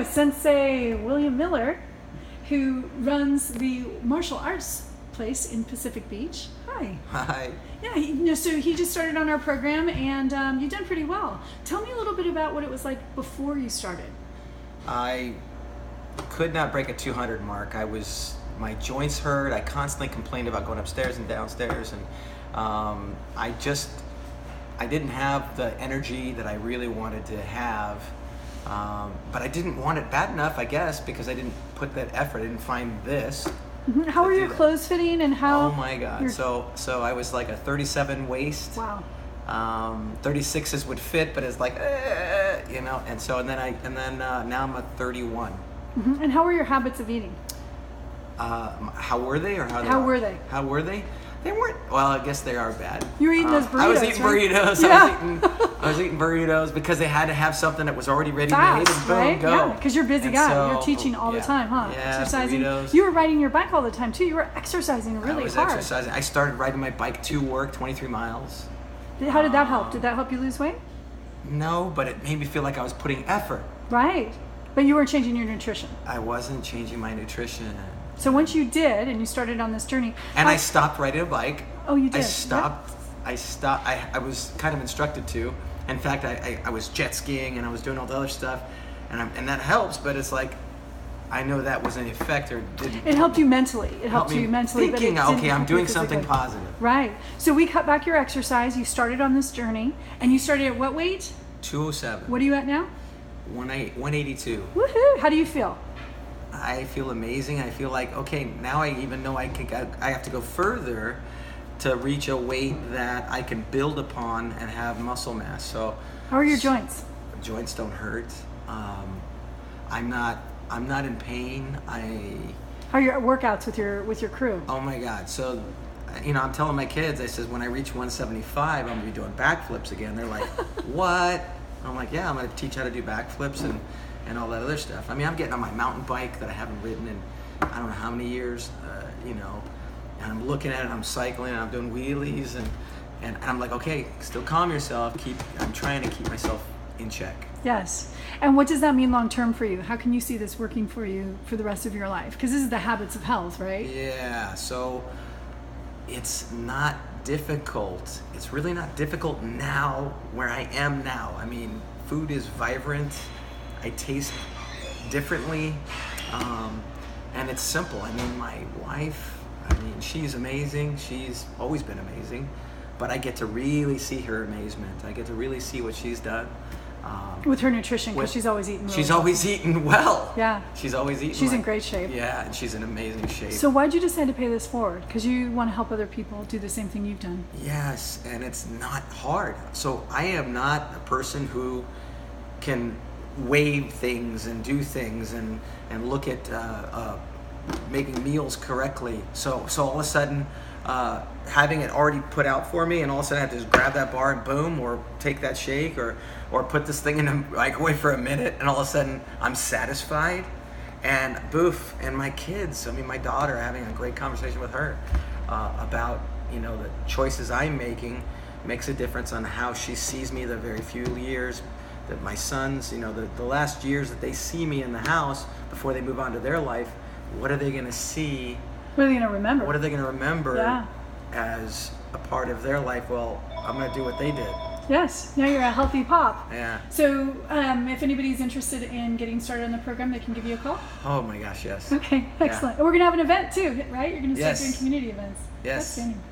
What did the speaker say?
with Sensei William Miller, who runs the martial arts place in Pacific Beach. Hi. Hi. Yeah, so he just started on our program, and you've done pretty well. Tell me a little bit about what it was like before you started. I could not break a 200 mark. My joints hurt. I constantly complained about going upstairs and downstairs, and I didn't have the energy that I really wanted to have. But I didn't want it bad enough, I guess, because I didn't put that effort. I didn't find this. Mm-hmm. How are your clothes fitting, and how? Oh my God! So I was like a 37 waist. Wow. 36s would fit, but it's like, and then now I'm a 31. Mm-hmm. And how were your habits of eating? How were they, or how were they? How were they? They weren't. Well, I guess they are bad. You were eating those burritos. I was eating right? burritos. Yeah. I was eating burritos because they had to have something that was already ready Fast, made, and boom, right? go. Yeah, because you're a busy And guy. so, you're teaching all the time, huh? Yeah, exercising. burritos. You were riding your bike all the time too. You were exercising really I was hard. exercising. I started riding my bike to work, 23 miles. How did that help? Did that help you lose weight? No, but it made me feel like I was putting effort. Right. But you weren't changing your nutrition. I wasn't changing my nutrition. So once you did, and you started on this journey. And I stopped riding a bike. Oh, you did? I stopped. I was kind of instructed to. In fact, I was jet skiing and I was doing all the other stuff, and that helps. But it's like, I know that wasn't an effect, or didn't. It helped you mentally. It helped me you mentally. Thinking, but it okay, I'm doing something physically. positive. Right. So we cut back your exercise. You started on this journey, and you started at what weight? 207. What are you at now? 182. Woohoo! How do you feel? I feel amazing. I feel like, okay, now I even know I have to go further to reach a weight that I can build upon and have muscle mass. So how are your joints? Joints don't hurt. I'm not in pain. How are your workouts with your crew? Oh my God. So, I'm telling my kids, I says, when I reach 175, I'm gonna be doing backflips again. They're like, what? I'm like, yeah, I'm gonna teach how to do backflips and all that other stuff. I mean, I'm getting on my mountain bike that I haven't ridden in I don't know how many years, and I'm looking at it, I'm cycling, and I'm doing wheelies, and I'm like, okay, still calm yourself. I'm trying to keep myself in check. Yes. And what does that mean long term for you? How can you see this working for you for the rest of your life? Because this is the habits of health, right? Yeah. So it's not difficult. It's really not difficult now where I am now. I mean, food is vibrant. I taste differently. And it's simple. I mean, my wife, she's amazing. She's always been amazing. But I get to really see her amazement. I get to really see what she's done. With her nutrition, because she's always eating She's always eating well. Yeah. She's always eating She's in great shape. Yeah, and she's in amazing shape. So why'd you decide to pay this forward? Because you want to help other people do the same thing you've done. Yes, and it's not hard. So I am not a person who can wave things and do things and look at making meals correctly. So all of a sudden, having it already put out for me, and all of a sudden I have to just grab that bar and boom, or take that shake, or put this thing in the microwave for a minute, and all of a sudden I'm satisfied. And boof, and my kids, my daughter, having a great conversation with her about the choices I'm making makes a difference on how she sees me the very few years that my sons, the last years that they see me in the house before they move on to their life. What are they going to see? What are they going to remember? What are they going to remember Yeah. as a part of their life? Well, I'm going to do what they did. Yes. Now you're a healthy pop. Yeah. So if anybody's interested in getting started on the program, they can give you a call? Oh my gosh, yes. Okay, excellent. Yeah. And we're going to have an event too, right? You're going to start Yes. doing community events. Yes. Outstanding.